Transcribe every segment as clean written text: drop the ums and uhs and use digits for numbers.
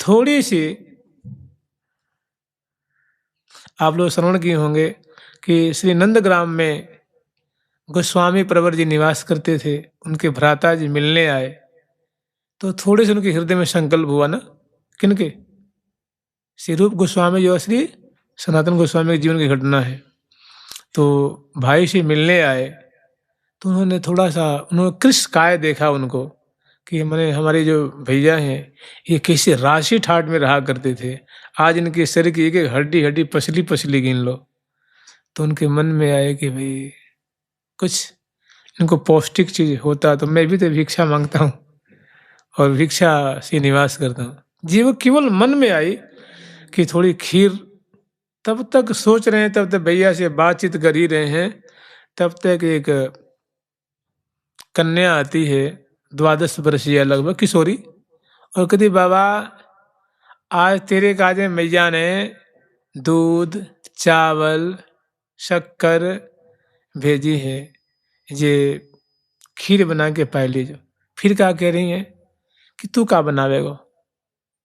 थोड़ी सी आप लोग श्रवण किए होंगे कि श्री नंदग्राम में गोस्वामी प्रवर जी निवास करते थे, उनके भ्राता जी मिलने आए, तो थोड़े से उनके हृदय में संकल्प हुआ ना, किनके? श्री रूप गोस्वामी जो श्री सनातन गोस्वामी के जीवन की घटना है। तो भाई से मिलने आए, तो उन्होंने थोड़ा सा उन्होंने कृष्ण काय देखा उनको कि मैंने हमारे जो भैया हैं ये कैसे राशि ठाट में रहा करते थे, आज इनके शरीर की एक एक हड्डी हड्डी पसली पसली गिन लो। तो उनके मन में आए कि भाई कुछ इनको पौष्टिक चीज होता तो मैं भी तो भिक्षा मांगता हूँ और भिक्षा से निवास करता हूँ। जीव केवल मन में आई कि थोड़ी खीर, तब तक सोच रहे हैं, तब तक भैया से बातचीत कर ही रहे हैं, तब तक एक कन्या आती है 12 वर्षीय लगभग किशोरी, और कहती बाबा आज तेरे काजे मैया ने दूध चावल शक्कर भेजी है, ये खीर बना के पाई लीजिए। फिर क्या कह रही हैं कि तू क्या बनावेगो,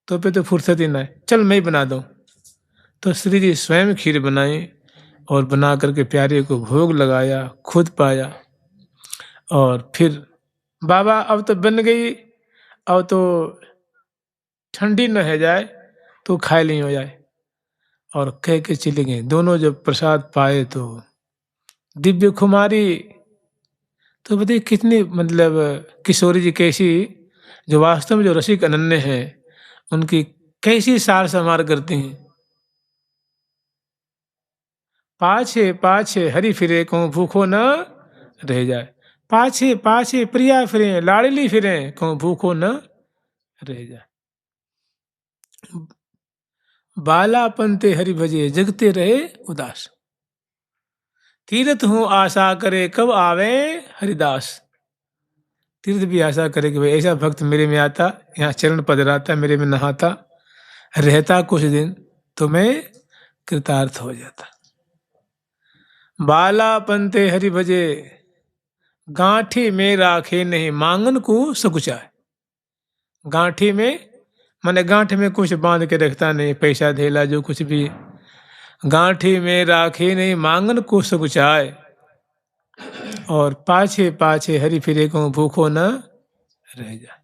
तो पे तो फुर्सत ही ना है, चल मैं ही बना दूँ। तो श्री जी स्वयं खीर बनाई और बना करके प्यारे को भोग लगाया, खुद पाया, और फिर बाबा अब तो बन गई, अब तो ठंडी न हो जाए तो खाए नहीं हो जाए, और कह के चले गए। दोनों जब प्रसाद पाए तो दिव्य कुमारी, तो बताइए कितनी मतलब किशोरी जी कैसी, जो वास्तव में जो रसिक अनन्य है, उनकी कैसी सार संभार करती हैं। पाछे पाछे हरि फिरे को भूखो न रह जाए, पाछे पाछे प्रिया फिरे लाडली फिरे को भूखो न रह जाए। बालापन ते हरि भजे जगते रहे उदास, तीर्थ हूँ आशा करे कब आवे हरिदास। तीर्थ भी आशा करे कि भाई ऐसा भक्त मेरे में आता, यहाँ चरण पधराता, मेरे में नहाता, रहता कुछ दिन, तो मैं कृतार्थ हो जाता। बालापन ते हरि भजे गांठी में राखे नहीं मांगन को सकुचाए। गांठी में माने गांठ में कुछ बांध के रखता नहीं, पैसा धेला जो कुछ भी, गांठी में राखे नहीं मांगन को सकुचाए, और पाछे पाछे हरि फिरे को भूखो न रह जाए।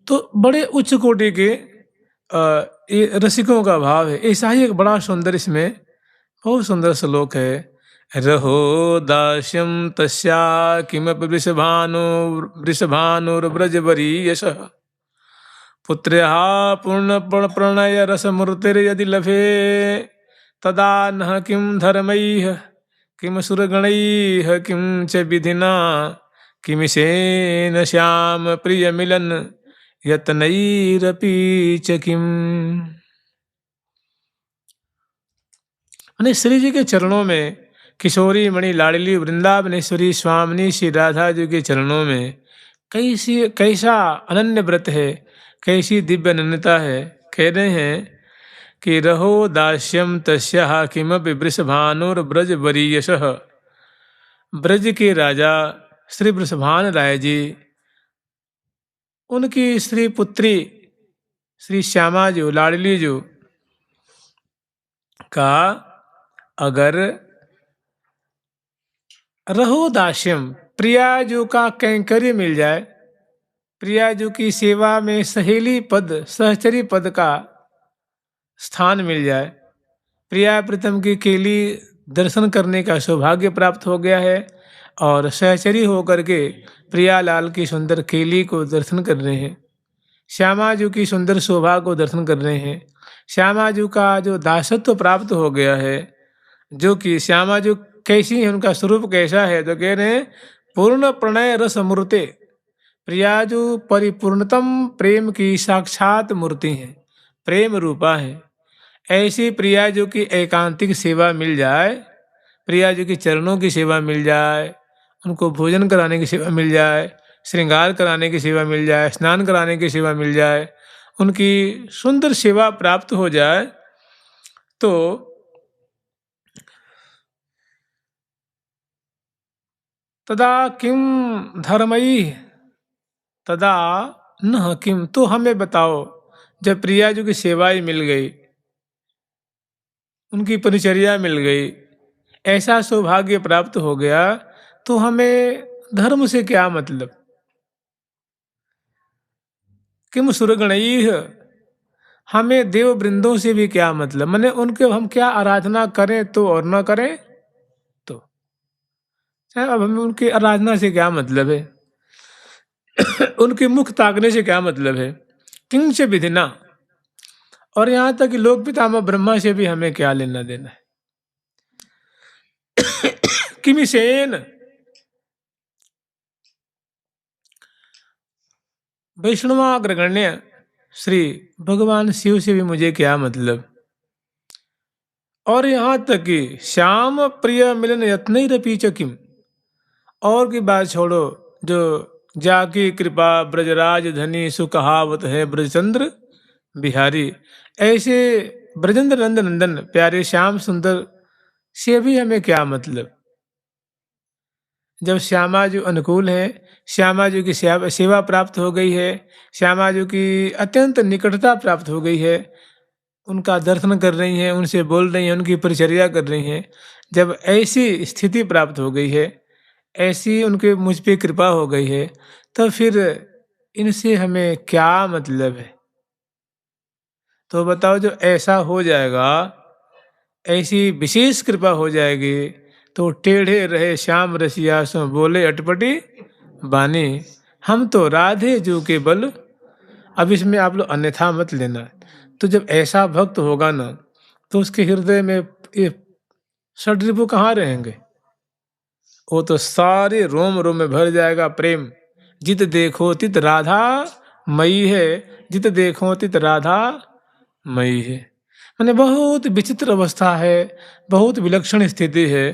तो बड़े उच्च कोटि के ये रसिकों का भाव है। ऐसा ही एक बड़ा सुंदर इसमें बहुत सुंदर श्लोक है, रहो दास्यम तस्या किमपि वृषभानुर्व्रजवरीयशः पुत्र्यः पूर्ण प्रणय रसमूर्तिर्यदि लभे तदा नः किं धर्मैः किं सुरगणैः किं च विधिना किमिषेण श्याम प्रिय मिलन यत्नैरपि च किम। मैंने श्री जी के चरणों में, किशोरी मणि लाडली वृंदावनेश्वरी स्वामिनी श्री राधा जी के चरणों में कैसा अनन्य व्रत है, कैसी दिव्य अनन्यता है। कह रहे हैं कि रहो दास्यम तस्या किमपि वृषभानुर्व्रज वरीयशः। ब्रज के राजा श्री वृषभान राय जी, उनकी श्री पुत्री श्री श्यामा जो लाडली जो का अगर रहो दास्यम, प्रियाजू का कैंकर्य मिल जाए, प्रियाजू की सेवा में सहेली पद सहचरी पद का स्थान मिल जाए, प्रिया प्रीतम की केली दर्शन करने का सौभाग्य प्राप्त हो गया है, और सहचरी होकर के प्रियालाल की सुंदर केली को दर्शन कर रहे हैं, श्यामाजू की सुंदर शोभा को दर्शन कर रहे हैं, श्यामाजू का जो दासत्व प्राप्त हो गया है, जो कि श्यामाजू कैसी है, उनका स्वरूप कैसा है, तो कह रहे हैं पूर्ण प्रणय रस मूर्ते, प्रियाजू परिपूर्णतम प्रेम की साक्षात मूर्ति है, प्रेम रूपा है। ऐसी प्रियाजू की एकांतिक सेवा मिल जाए, प्रियाजू की चरणों की सेवा मिल जाए, उनको भोजन कराने की सेवा मिल जाए, श्रृंगार कराने की सेवा मिल जाए, स्नान कराने की सेवा मिल जाए, उनकी सुंदर सेवा प्राप्त हो जाए, तो तदा किम धर्मई, तदा न किम, तो हमें बताओ, जब प्रिया जी की सेवाएं मिल गई, उनकी परिचर्या मिल गई, ऐसा सौभाग्य प्राप्त हो गया, तो हमें धर्म से क्या मतलब? किम सुरगणैः, हमें देव वृंदों से भी क्या मतलब? माने उनके हम क्या आराधना करें तो और न करें तो, अब हमें उनकी आराधना से क्या मतलब है? उनके मुख ताकने से क्या मतलब है? किंच विधिना, और यहाँ तक कि लोक पितामह ब्रह्मा से भी हमें क्या लेना देना है? किमिसेन, वैष्णवाग्रगण्य श्री भगवान शिव से भी मुझे क्या मतलब? और यहाँ तक कि श्याम प्रिय मिलन यत्नैरपि च किम, और की बात छोड़ो, जो जाकी कृपा ब्रजराज धनी सुकहावत है ब्रजचंद्र बिहारी, ऐसे ब्रजेंद्र नंदन नंदन प्यारे श्याम सुंदर से भी हमें क्या मतलब? जब श्यामा जी अनुकूल हैं, श्यामा जी की सेवा प्राप्त हो गई है, श्यामा जी की अत्यंत निकटता प्राप्त हो गई है, उनका दर्शन कर रही हैं, उनसे बोल रही हैं, उनकी परिचर्या कर रही हैं, जब ऐसी स्थिति प्राप्त हो गई है, ऐसी उनके मुझ पे कृपा हो गई है, तो फिर इनसे हमें क्या मतलब है? तो बताओ, जो ऐसा हो जाएगा, ऐसी विशेष कृपा हो जाएगी, तो टेढ़े रहे श्याम रसिया सो बोले अटपटी बानी, हम तो राधे जू के बल। अब इसमें आप लोग अन्यथा मत लेना। तो जब ऐसा भक्त होगा ना, तो उसके हृदय में ये षड्रिपु कहाँ रहेंगे? वो तो सारे रोम रोम में भर जाएगा प्रेम। जित देखो तित राधा मई है, जित देखो तित राधा मई है। मैंने बहुत विचित्र अवस्था है, बहुत विलक्षण स्थिति है।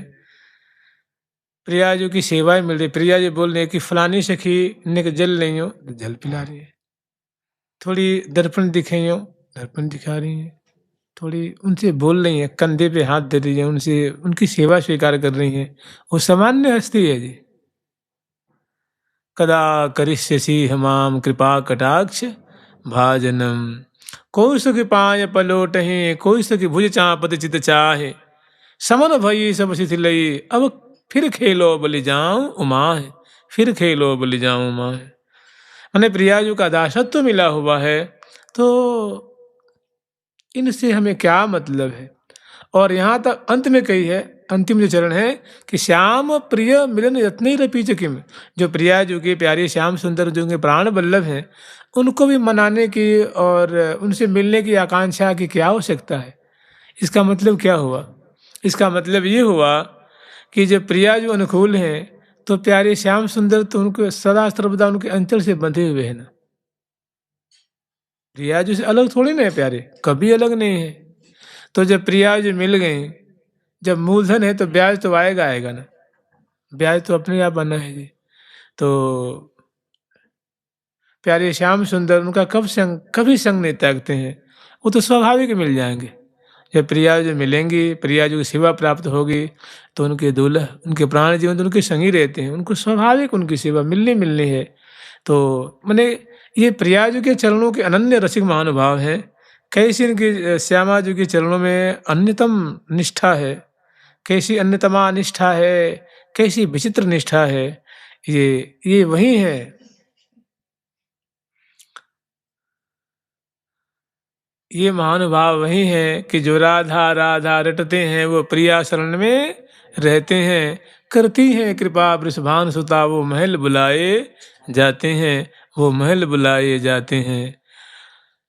प्रिया जी की सेवाएं मिल रही, प्रिया जी बोल रही है कि फलानी सखी ने के जल नहीं हो, तो जल पिला रही है। थोड़ी दर्पण दिखे हो, दर्पण दिखा रही है। थोड़ी उनसे बोल रही है, कंधे पे हाथ दे रही है, उनसे उनकी सेवा स्वीकार कर रही है। वो सामान्य हस्ती है जी। कदा करिष्यसि हमाम कृपा कटाक्ष भाजनम, कोई सुख पाय पलोटहि, कोई सुख भुज चापत चित चाहे, समन भई सब शिथिलई, अब फिर खेलो बलि जाऊं उमा है, फिर खेलो बलि जाऊं उमा है। मैंने प्रियाजू का दासत्व मिला हुआ है, तो इनसे हमें क्या मतलब है? और यहाँ तक अंत में कही है, अंतिम जो चरण है कि श्याम प्रिय मिलन यत्न रपीच किम, जो प्रिया जो के प्यारे श्याम सुंदर जो के प्राण वल्लभ हैं, उनको भी मनाने की और उनसे मिलने की आकांक्षा की क्या आवश्यकता है? इसका मतलब क्या हुआ? इसका मतलब ये हुआ कि जब प्रिया जो अनुकूल हैं, तो प्यारे श्याम सुंदर तो उनको सदा सर्वदा उनके अंचल से बंधे हुए हैं ना। प्रिया जी से अलग थोड़ी ना है प्यारे, कभी अलग नहीं है। तो जब प्रिया जी मिल गई, जब मूलधन है तो ब्याज तो आएगा आएगा ना, ब्याज तो अपने आप बना है जी। तो प्यारे श्याम सुंदर उनका कभी संग नहीं त्यागते हैं, वो तो स्वाभाविक मिल जाएंगे। जब प्रिया जो मिलेंगी, प्रिया जो की सेवा प्राप्त होगी, तो उनके दूल्हा, उनके प्राण जीवन तो उनके संग ही रहते हैं, उनको स्वाभाविक उनकी सेवा मिलनी मिलनी है। तो मैंने ये प्रिया जी के चरणों के अनन्य रसिक महानुभाव हैं। कैसी इनकी श्यामा जी के चरणों में अन्यतम निष्ठा है, कैसी अन्यतमा निष्ठा है, कैसी विचित्र निष्ठा है। ये वही है, ये महानुभाव वही है कि जो राधा राधा रटते हैं, वो प्रिया शरण में रहते हैं। करती हैं कृपा वृषभान सुता, वो महल बुलाए जाते हैं, वो महल बुलाए जाते हैं।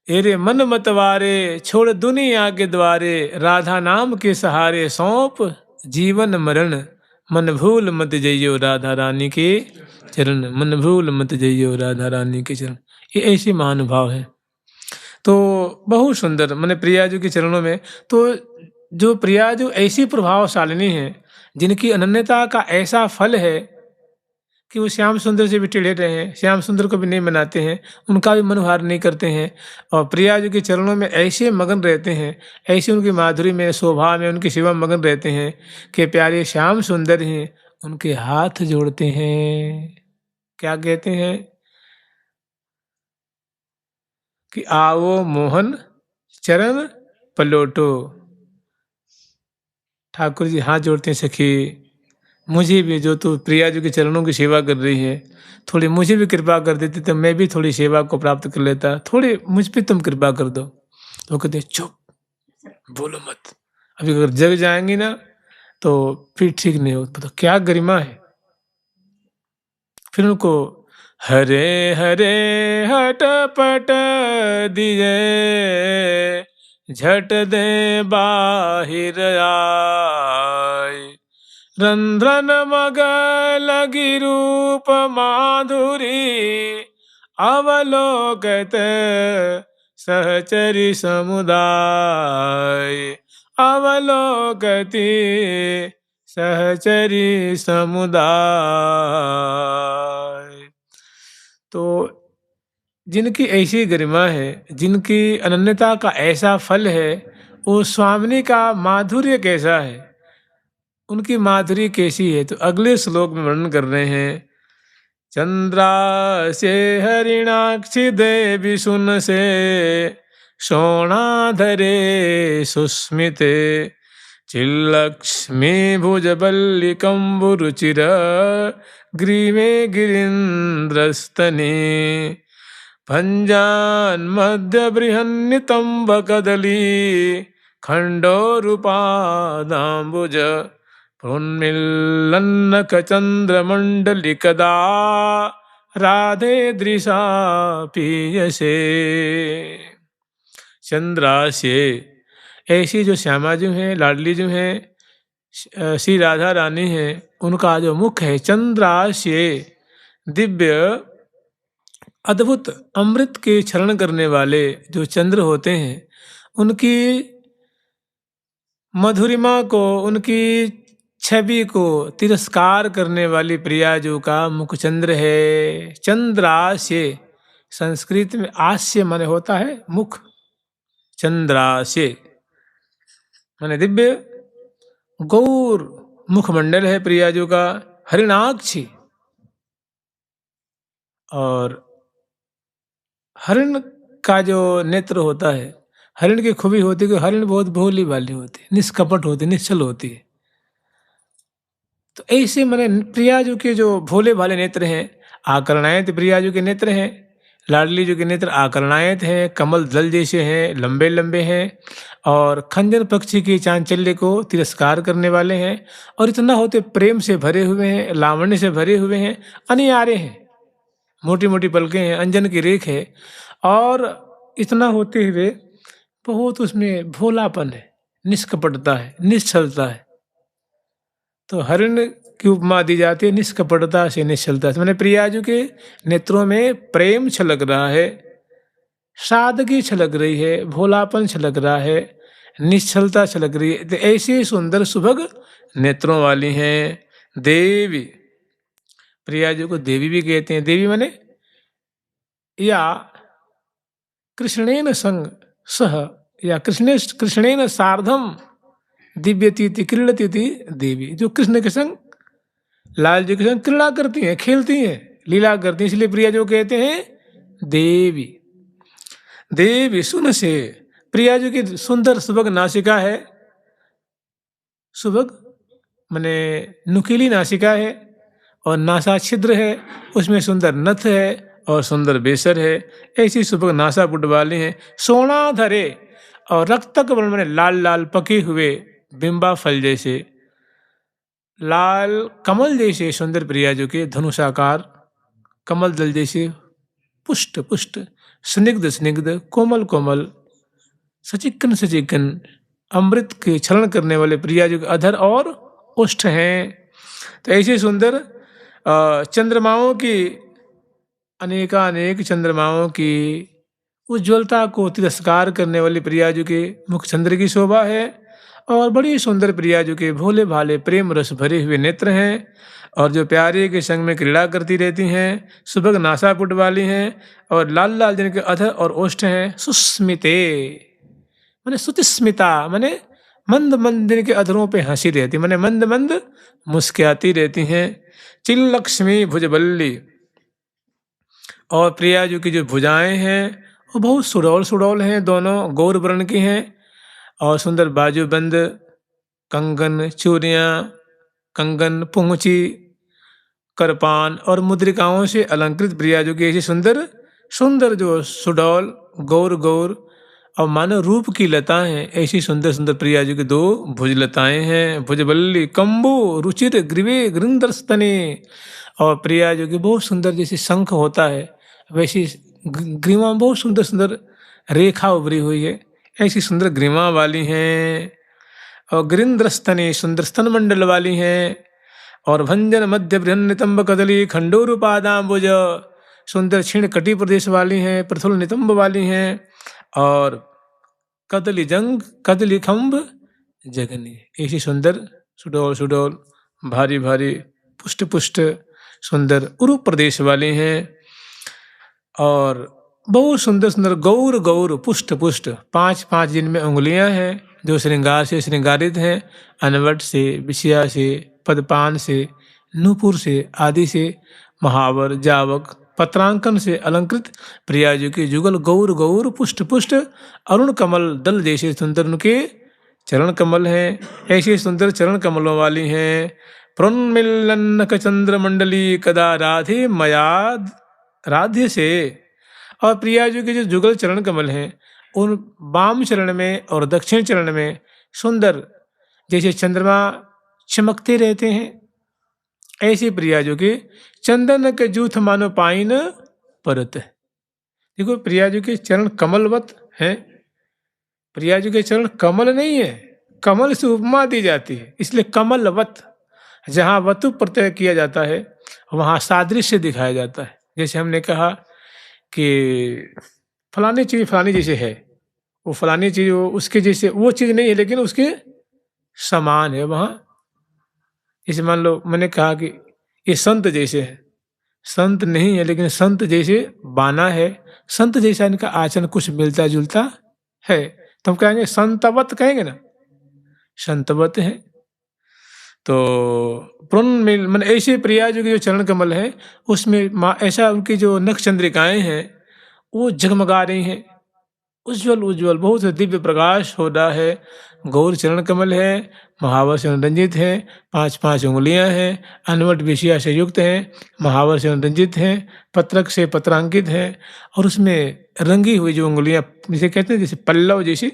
एरे मन मतवारे छोड़ दुनिया के द्वारे, राधा नाम के सहारे सौंप जीवन मरण, मन भूल मत जइयो राधा रानी के चरण, मन भूल मत जइयो राधा रानी के चरण। ये ऐसे महानुभाव है। तो बहुत सुंदर, मैंने प्रिया जी के चरणों में, तो जो प्रिया जो ऐसी प्रभावशालिनी है, जिनकी अनन्यता का ऐसा फल है कि वो श्याम सुंदर से भी टेढ़े रहे हैं, श्याम सुंदर को भी नहीं मनाते हैं, उनका भी मनोहार नहीं करते हैं, और प्रिया जी के चरणों में ऐसे मगन रहते हैं, ऐसी उनकी माधुरी में, शोभा में, उनकी सेवा में मगन रहते हैं कि प्यारे श्याम सुंदर ही उनके हाथ जोड़ते हैं। क्या कहते हैं? कि आओ मोहन चरण पलोटो। ठाकुर जी हाथ जोड़ते हैं, सखी मुझे भी, जो तू प्रिया जी के चरणों की सेवा कर रही है, थोड़ी मुझे भी कृपा कर देती तो मैं भी थोड़ी सेवा को प्राप्त कर लेता, थोड़ी मुझ पे तुम कृपा कर दो। तो कहते चुप, बोलो मत, अभी अगर जग जाएंगी ना तो फिर ठीक नहीं हो। तो क्या गरिमा है। फिर उनको हरे हरे हटपट दिए झट दे बाहिर आय, रंध्रन मग लगी रूप माधुरी, अवलोकत सहचरी समुदाय, अवलोकती सहचरी समुदाय। तो जिनकी ऐसी गरिमा है, जिनकी अनन्यता का ऐसा फल है, वो स्वामिनी का माधुर्य कैसा है, उनकी माधुरी कैसी है। तो अगले श्लोक में वर्णन कर रहे हैं, चंद्रा से हरिणाक्षी देवी सुन से, शोणाधरे सुस्मिते, चिल्लक्ष्मी भुजबल्ली कंबुरुचिर, ग्रीवे गिरीन्द्रस्तने, भंजान्मध्य बृहन्नितंब कदली, खंडोरुपादाम्बुज, प्रोन्मिल्लन्नक चंद्रमंडलिकदा, राधे दृशा पीयसे। चंद्रास्य, ऐसी जो श्यामा जी हैं, लाडली जी हैं, श्री राधा रानी हैं, उनका जो मुख है चंद्रास्य, दिव्य अद्भुत अमृत के क्षरण करने वाले जो चंद्र होते हैं, उनकी मधुरिमा को, उनकी छवि को तिरस्कार करने वाली प्रियाजू का मुख चंद्र है। चंद्रास्य, संस्कृत में आस्य माने होता है मुख, चंद्रास्य माने दिव्य गौर मुखमंडल है प्रियाजू का, हरिणाक्षी, और हरिण का जो नेत्र होता है, हरिण की खूबी होती है कि हरिण बहुत भोली भाली होती है, निष्कपट होती है, निश्चल होती है। तो ऐसे माने प्रियाजू के जो भोले भाले नेत्र हैं, आकर्णायत प्रियाजू के नेत्र हैं, लाडली जी के नेत्र आकर्णायत हैं, कमल दल जैसे हैं, लंबे लंबे हैं, और खंजर पक्षी की चांचल्य को तिरस्कार करने वाले हैं, और इतना होते प्रेम से भरे हुए हैं, लावण्य से भरे हुए हैं, अनियारे हैं, मोटी मोटी पलकें हैं, अंजन की रेख है, और इतना होते हुए बहुत उसमें भोलापन है, निष्कपटता है, निश्चलता है। तो हरिण की उपमा दी जाती है निष्कपटता से, निश्चलता से। मैंने प्रियाजू के नेत्रों में प्रेम छलक रहा है, सादगी छलक रही है, भोलापन छलक रहा है, निश्चलता छलक रही है। तो ऐसे सुंदर सुभग नेत्रों वाली हैं देवी। प्रियाजू को देवी भी कहते हैं। देवी माने या कृष्णेन संग सह, या कृष्णेन सार्धम दिव्यतीति क्रीड़तीति देवी, जो कृष्ण के संग, लाल जी के संग क्रीड़ा करती हैं, खेलती हैं, लीला करती हैं, इसलिए प्रिया जो कहते हैं देवी। देवी सुन से, प्रिया जी की सुंदर सुभग नासिका है, सुभग माने नुकीली नासिका है, और नासा छिद्र है, उसमें सुंदर नथ है और सुंदर बेसर है, ऐसी सुभग नासा पुट वाली हैं। सोना धरे, और रक्तक वर्ण में लाल लाल पके हुए बिंबा फल जैसे, लाल कमल जैसे सुंदर प्रियाजू के धनुषाकार कमल दल जैसे, पुष्ट पुष्ट, स्निग्ध स्निग्ध, कोमल कोमल, सचिकन सचिकन, अमृत के क्षरण करने वाले प्रियाजू के अधर और ओष्ठ हैं। तो ऐसे सुंदर चंद्रमाओं की, अनेकानेक चंद्रमाओं की उज्ज्वलता को तिरस्कार करने वाली प्रियाजू के मुख चंद्र की शोभा है, और बड़ी सुंदर प्रियाजू के भोले भाले प्रेम रस भरे हुए नेत्र हैं, और जो प्यारे के संग में क्रीड़ा करती रहती हैं, सुभग नासापुट वाली हैं, और लाल लाल जिनके अधर और ओष्ठ हैं। सुस्मिते माने सुतिस्मिता, माने मंद मंद जिनके अधरों पे हंसी रहती, माने मंद मंद मुस्कुराती रहती हैं। चिल्लक्ष्मी भुजबल्ली, और प्रियाजू की जो भुजाएं हैं वो बहुत सुडौल सुडौल हैं, दोनों गौर वर्ण की हैं और सुंदर बाजूबंद, कंगन, चूड़ियाँ, कंगन, पुंगची, करपान और मुद्रिकाओं से अलंकृत प्रिया जो कि ऐसी सुंदर सुंदर जो सुडौल गौर गौर और मानव रूप की लताएं हैं, ऐसी सुंदर सुंदर प्रिया जो कि दो भुजलताएं हैं, भुजबल्ली कंबु रुचिर ग्रीवे गृंदस्तने। और प्रिया जो कि बहुत सुंदर, जैसे शंख होता है वैसी ग्रीवा में बहुत सुंदर सुंदर रेखा उभरी हुई है, ऐसी सुंदर ग्रीवा वाली हैं। और गृंद्रस्तने सुंदर स्तन मंडल वाली हैं। और भंजन मध्य बृहन नितंब कदली खंडोर पादाम्बुज सुंदर क्षीण कटी प्रदेश वाली हैं, प्रथुल नितंब वाली हैं। और कदली जंग कदली खम्ब जगनी, ऐसी सुंदर सुडौल सुडौल भारी भारी पुष्ट पुष्ट सुंदर उरु प्रदेश वाली हैं। और बहुत सुंदर सुंदर गौर गौर पुष्ट पुष्ट, पांच पांच जिनमें उंगलियां हैं जो श्रृंगार से श्रृंगारित हैं, अनवट से, विषया से, पदपान से, नूपुर से आदि से, महावर जावक पत्रांकन से अलंकृत प्रियाजू की जुगल गौर गौर पुष्ट पुष्ट अरुण कमल दल जैसे सुंदर उनके चरण कमल हैं, ऐसे सुंदर चरण कमलों वाली हैं। प्रोन्मिलन्नक चंद्र मंडली कदा राधे मयाद राध्य से। और प्रियाजू के जो जुगल चरण कमल हैं उन वाम चरण में और दक्षिण चरण में सुंदर जैसे चंद्रमा चमकते रहते हैं, ऐसी प्रियाजू के चंदन के जूथ मानो पाइन परत। देखो प्रियाजू के चरण कमलवत हैं, प्रियाजू के चरण कमल नहीं है, कमल से उपमा दी जाती है, इसलिए कमलवत। जहाँ वतु प्रत्यय किया जाता है वहाँ सादृश्य दिखाया जाता है। जैसे हमने कहा कि फलानी चीज़ फलानी जैसे है, वो फलानी चीज़ उसके जैसे वो चीज़ नहीं है लेकिन उसके समान है वहाँ। जैसे मान लो मैंने कहा कि ये संत जैसे है, संत नहीं है लेकिन संत जैसे बाना है, संत जैसा इनका आचरण कुछ मिलता जुलता है, तो हम कहेंगे संतवत, कहेंगे ना, संतवत है। तो मन ऐसे प्रिया जो कि जो चरण कमल है उसमें ऐसा उनकी जो नख चंद्रिकाएं हैं वो जगमगा रही हैं, उज्जवल उज्जवल बहुत दिव्य प्रकाश हो रहा है। गौर चरण कमल है, महावर से रंजित है, पांच पांच उंगलियां हैं, अनवट विषया से युक्त हैं, महावर से रंजित हैं, पत्रक से पत्रांकित हैं। और उसमें रंगी हुई जो उंगलियां जिसे कहते हैं जैसे पल्लव जैसे,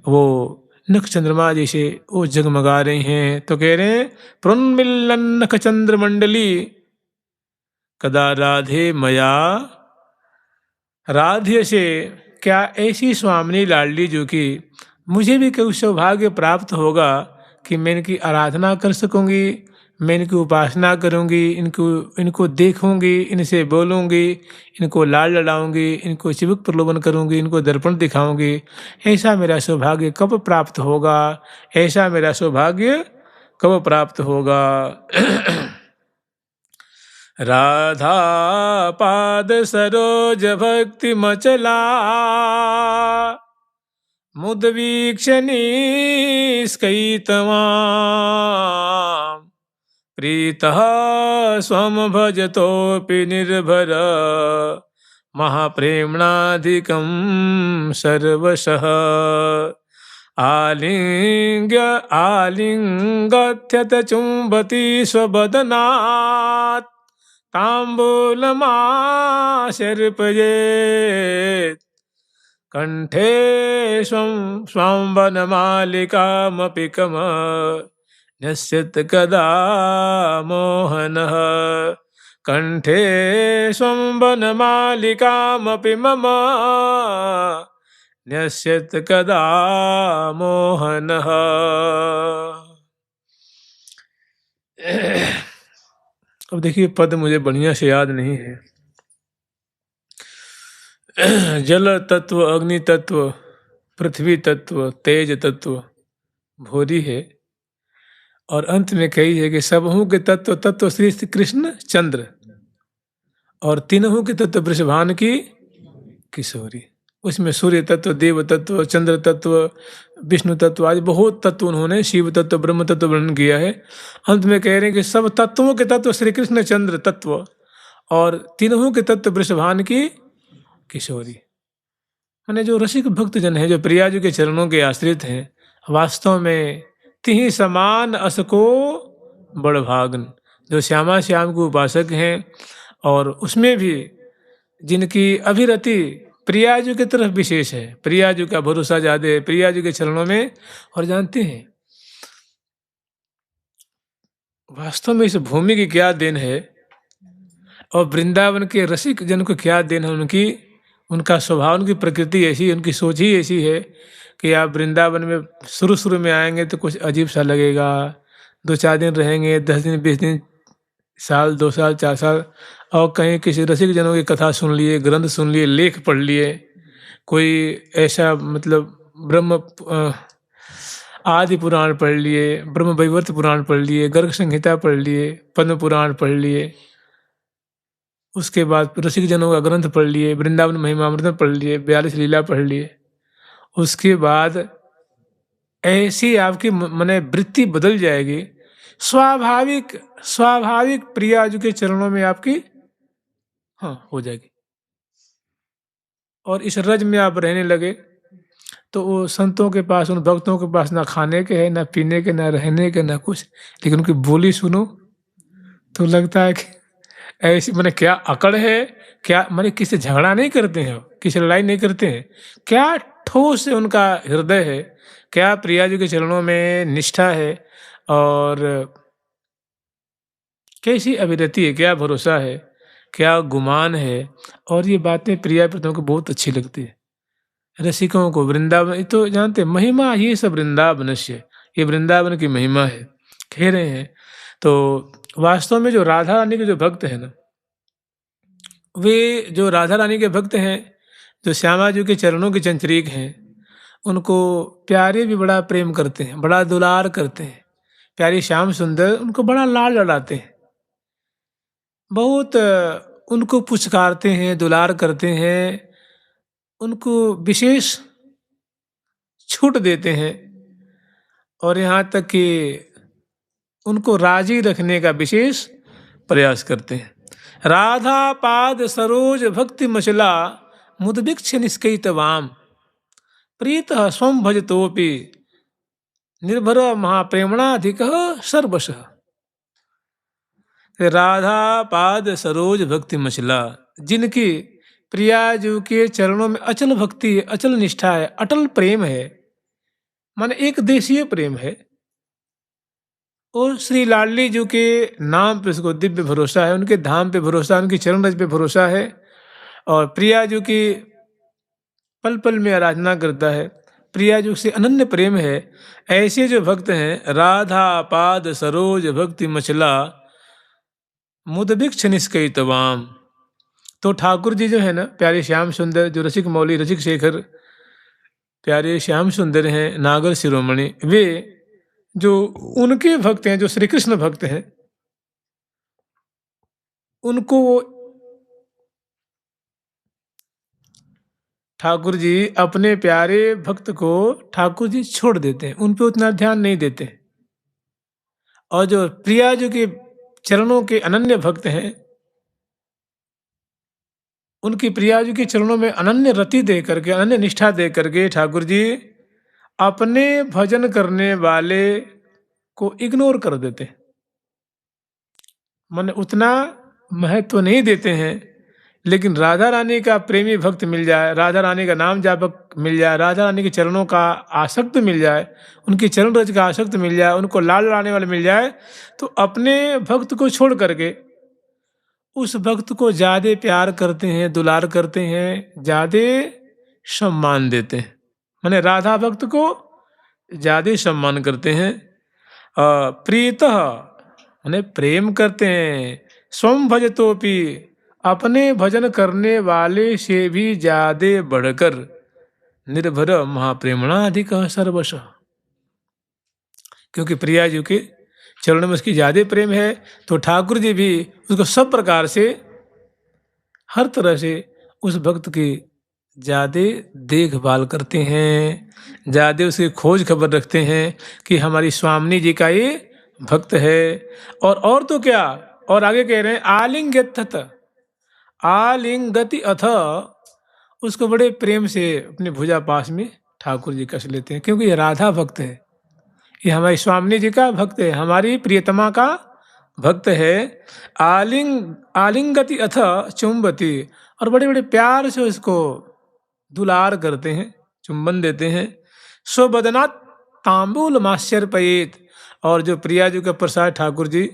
वो नख चंद्रमा जैसे वो जगमगा रही हैं। तो कह रहे हैं प्रोन्मिलन नख चंद्र मंडली कदा राधे मया राध्य से। क्या ऐसी स्वामिनी लाडली जो कि मुझे भी कोई सौभाग्य प्राप्त होगा कि मैं इनकी आराधना कर सकूंगी, मैं इनकी उपासना करूंगी, इनको देखूंगी, इनसे बोलूंगी, इनको लाड लड़ाऊंगी, इनको चिबुक प्रलोभन करूंगी, इनको दर्पण दिखाऊंगी, ऐसा मेरा सौभाग्य कब प्राप्त होगा, ऐसा मेरा सौभाग्य कब प्राप्त होगा। राधा पाद सरोज भक्ति मचला मुद वीक्षणी स्कैतवा प्रीतः स्वम भजतोपि निर्भर महाप्रेम्णाधिकं सर्वशः आलिंगथ्यत चुंबती स्वबदनात् ताम्बूलमाशर्पयेत् कंठे स्वं वनमालिकामपि कम न्यस्यत् कदा मोहनः कंठे स्वं वनमालिकामपि मम न्यस्यत् कदा मोहनः। अब देखिए पद मुझे बढ़िया से याद नहीं है। जल तत्व, अग्नि तत्व, पृथ्वी तत्व, तेज तत्व भोरी है। और अंत में कही है कि सबहू के तत्व तत्व श्री कृष्ण चंद्र, और तीनों के तत्व वृषभान की किशोरी। उसमें सूर्य तत्व, देव तत्व, चंद्र तत्व, विष्णु तत्व आदि बहुत तत्व उन्होंने, शिव तत्व, ब्रह्म तत्व वर्णन किया है। अंत में कह रहे हैं कि सब तत्वों के तत्व श्री कृष्ण चंद्र तत्व और तीनों के तत्व वृषभान की किशोरी। मैंने जो रसिक भक्त जन है, जो प्रिया जी के चरणों के आश्रित हैं, वास्तव में तिहि समान असको बड़ भागन, जो श्यामा श्याम के उपासक हैं और उसमें भी जिनकी अभिरति प्रिया जी की तरफ विशेष है, प्रिया जी का भरोसा ज्यादा है प्रिया जी के चरणों में। और जानते हैं वास्तव में इस भूमि की क्या देन है और वृंदावन के रसिक जन को क्या देन है उनकी, उनका स्वभाव, उनकी प्रकृति ऐसी, उनकी सोच ही ऐसी है कि आप वृंदावन में शुरू शुरू में आएंगे तो कुछ अजीब सा लगेगा, 2-4 दिन रहेंगे, 10 दिन 20 दिन, साल 2 साल 4 साल, और कहीं किसी रसिक जनों की कथा सुन लिए, ग्रंथ सुन लिए, लेख पढ़ लिए, कोई ऐसा मतलब ब्रह्म आदि पुराण पढ़ लिए, ब्रह्म वैवर्त पुराण पढ़ लिए, गर्ग संहिता पढ़ लिए, पद्म पुराण पढ़ लिए, उसके बाद रसिक जनों का ग्रंथ पढ़ लिए, वृंदावन महिमामृत पढ़ लिए, 42 लीला पढ़ लिए, उसके बाद ऐसी आपकी मने वृत्ति बदल जाएगी, स्वाभाविक स्वाभाविक प्रिया जी के चरणों में आपकी हो जाएगी। और इस रज में आप रहने लगे तो वो संतों के पास, उन भक्तों के पास ना खाने के है, ना पीने के, ना रहने के, ना कुछ, लेकिन उनकी बोली सुनो तो लगता है कि ऐसी मैंने क्या अकड़ है, क्या मैंने किसी से झगड़ा नहीं करते हैं, किसी लड़ाई नहीं करते हैं, क्या ठोस है उनका हृदय है, क्या प्रिया जी के चरणों में निष्ठा है और कैसी अभिरति है, क्या भरोसा है, क्या गुमान है। और ये बातें प्रिया प्रीतम को बहुत अच्छी लगती है, रसिकों को। वृंदावन तो जानते महिमा ये सब वृंदावनस्य, ये वृंदावन की महिमा है, कह रहे हैं। तो वास्तव में जो राधा रानी के जो भक्त हैं ना, वे जो राधा रानी के भक्त हैं, जो श्यामा जी के चरणों के चंचरीक हैं, उनको प्यारे भी बड़ा प्रेम करते हैं, बड़ा दुलार करते हैं। प्यारी श्याम सुंदर उनको बड़ा लाड लड़ाते हैं, बहुत उनको पुचकारते हैं, दुलार करते हैं, उनको विशेष छूट देते हैं, और यहाँ तक कि उनको राजी रखने का विशेष प्रयास करते हैं। राधा पाद सरोज भक्ति मचला मुदभिक्ष निष्कैतवाम प्रीत स्वम भजतोपि निर्भर महाप्रेमणाधिक सर्वश। राधा पाद सरोज भक्ति मचला, जिनकी प्रिया जी के चरणों में अचल भक्ति है, अचल निष्ठा है, अटल प्रेम है, माने एक देशीय प्रेम है, और श्री लाडली जी के नाम पे उसको दिव्य भरोसा है, उनके धाम पे भरोसा, उनकी चरण रज पे भरोसा है, और प्रिया जी की पल पल में आराधना करता है, प्रिया जी से अनन्य प्रेम है। ऐसे जो भक्त हैं, राधा पाद सरोज भक्ति मचला मुदभिक्ष निष्कैतवाम। तो ठाकुर जी जो है ना, प्यारे श्याम सुंदर, जो रसिक मौली रसिक शेखर प्यारे श्याम सुंदर हैं, नागर शिरोमणि, वे जो उनके भक्त हैं, जो श्री कृष्ण भक्त हैं, उनको ठाकुर जी अपने प्यारे भक्त को ठाकुर जी छोड़ देते हैं, उन पे उतना ध्यान नहीं देते। और जो प्रिया जी के चरणों के अनन्य भक्त हैं, उनकी प्रिया जी के चरणों में अनन्य रति दे करके, अनन्य निष्ठा दे करके ठाकुर जी अपने भजन करने वाले को इग्नोर कर देते हैं, माने उतना महत्व नहीं देते हैं। लेकिन राधा रानी का प्रेमी भक्त मिल जाए, राधा रानी का नाम जापक मिल जाए, राधा रानी के चरणों का आसक्त मिल जाए, उनकी चरण रज का आसक्त मिल जाए, उनको लाल लड़ाने वाले मिल जाए, तो अपने भक्त को छोड़ करके उस भक्त को ज्यादा प्यार करते हैं, दुलार करते हैं, ज्यादा सम्मान देते हैं, माने राधा भक्त को ज्यादा सम्मान करते हैं। प्रीत माने प्रेम करते हैं, स्वम भजतोपि अपने भजन करने वाले से भी ज्यादा बढ़कर, निर्भर महाप्रेमणाधिक सर्वश, क्योंकि प्रिया जी के चरणों में उसकी ज्यादा प्रेम है, तो ठाकुर जी भी उसको सब प्रकार से, हर तरह से उस भक्त की ज्यादा देखभाल करते हैं, ज्यादा उसकी खोज खबर रखते हैं कि हमारी स्वामिनी जी का ये भक्त है। और तो क्या, और आगे कह रहे हैं आलिंगत आलिंगति अथ उसको बड़े प्रेम से अपने भुजा पास में ठाकुर जी कस लेते हैं, क्योंकि ये राधा भक्त है, ये हमारी स्वामिनी जी का भक्त है, हमारी प्रियतमा का भक्त है। आलिंगति अथ चुंबती, और बड़े बड़े प्यार से उसको दुलार करते हैं, चुंबन देते हैं। स्वबदनात् तांबूल माश्चर्पयेत, और जो प्रिया जी का प्रसाद ठाकुर जी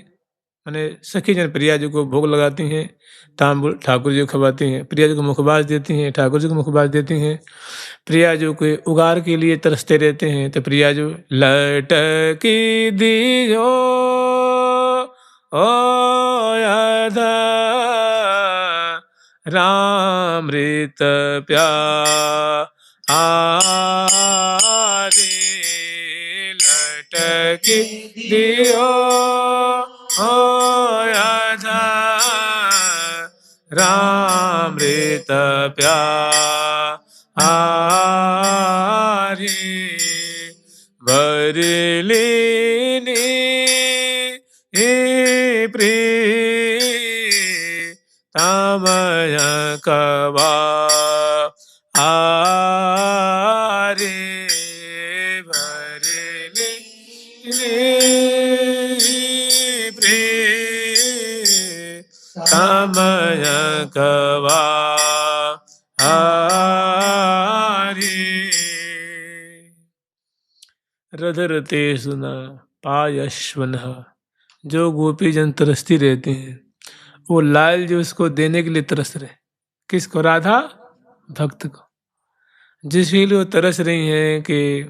माने सखी जन प्रिया जी को भोग लगाती हैं, तांबूल ठाकुर जी को खवाती हैं, प्रिया जी को मुखबाज देती हैं, ठाकुर जी को मुखबाज देती हैं। प्रिया जी को उगार के लिए तरसते रहते हैं, तो प्रिया जी लटकी दीजो ओ यदा रामृत प्यारे, लटकी दियो ओ यदा रामृत प्यारे, बरलीनी प्रीतमय कवा आरे, बरलीनी प्रीतमय कवा रधरते सुना पायश्वनः, जो गोपी जन तरसती रहते हैं, वो लाल जो उसको देने के लिए तरस रहे, किसको? राधा भक्त को, जिसके लिए वो तरस रही हैं कि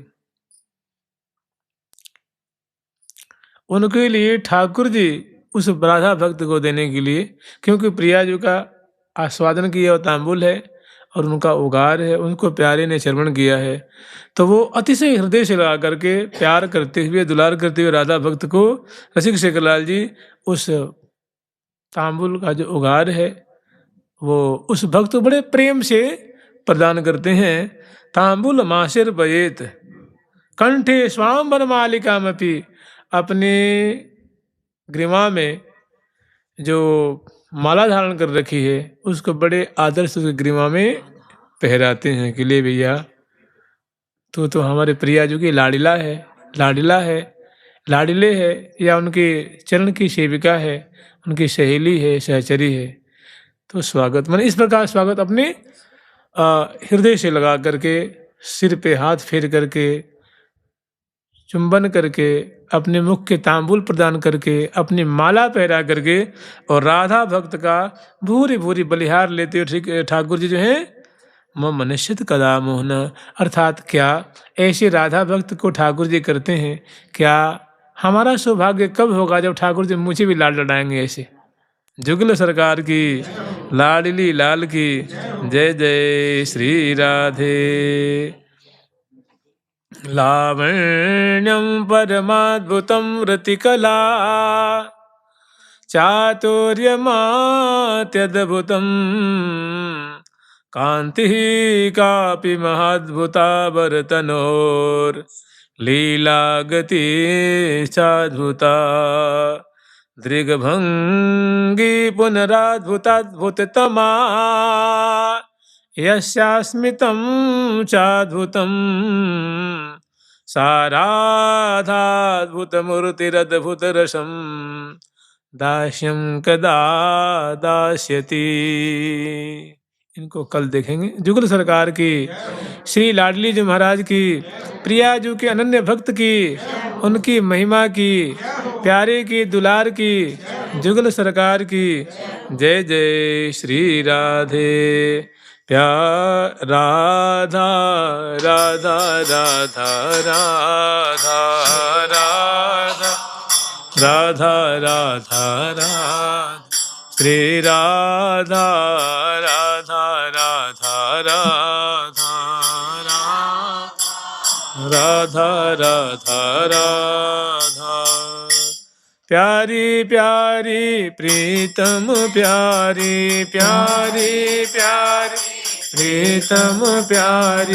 उनके लिए ठाकुर जी उस राधा भक्त को देने के लिए, क्योंकि प्रिया जी का आस्वादन किया तांबुल है और उनका उगार है, उनको प्यारे ने श्रवण किया है, तो वो अतिशय हृदय से लगा करके प्यार करते हुए, दुलार करते हुए राधा भक्त को रसिक शेखरलाल जी उस तांबुल का जो उगार है वो उस भक्त को बड़े प्रेम से प्रदान करते हैं। तांबुल माशिर बयेत कंठे स्वाम्बर मालिकामपि, अपने ग्रीवा में जो माला धारण कर रखी है उसको बड़े आदर से उसके ग्रीवा में पहराते हैं कि ले भैया तो हमारे प्रिया जी की लाडिला है, लाडिला है, लाडिले है, या उनके चरण की सेविका है, उनकी सहेली है, सहचरी है, तो स्वागत माने इस प्रकार स्वागत अपने हृदय से लगा करके, सिर पे हाथ फेर करके, चुंबन करके, अपने मुख के तांबुल प्रदान करके, अपनी माला पहरा करके, और राधा भक्त का भूरी भूरी बलिहार लेते हुए ठीक ठाकुर जी जो हैं मम निश्चित कदा मोहन, अर्थात क्या ऐसे राधा भक्त को ठाकुर जी करते हैं, क्या हमारा सौभाग्य कब होगा जब ठाकुर जी मुझे भी लाड लड़ाएंगे ऐसे। जुगल सरकार की, लाडली लाल की जय जय श्री राधे। लावण्यं परमाद्भुतं रतिकला चातुर्यमात्यद्भुतं, कान्तिः कापि महाद्भुता लीलागतिश्चाद्भुता, दृग्भङ्गी पुनराद्भुताद्भुततमा, यस्यास्मितं चाद्भुतं सा राधाद्भुतमूर्तिरद्भुतरसं दास्यं कदा दास्यति। इनको कल देखेंगे। जुगल सरकार की, श्री लाडली जी महाराज की, प्रिया जी के अनन्य भक्त की, उनकी महिमा की, प्यारे की, दुलार की, जुगल सरकार की जय जय श्री राधे। प्यार राधा राधा राधा राधा राधा राधा राधा राधा श्री राधा राधा राधा राधा राधा राधा राधा। प्यारी प्यारी प्रीतम प्यारी, प्यारी प्यारी प्रीतम प्यारी।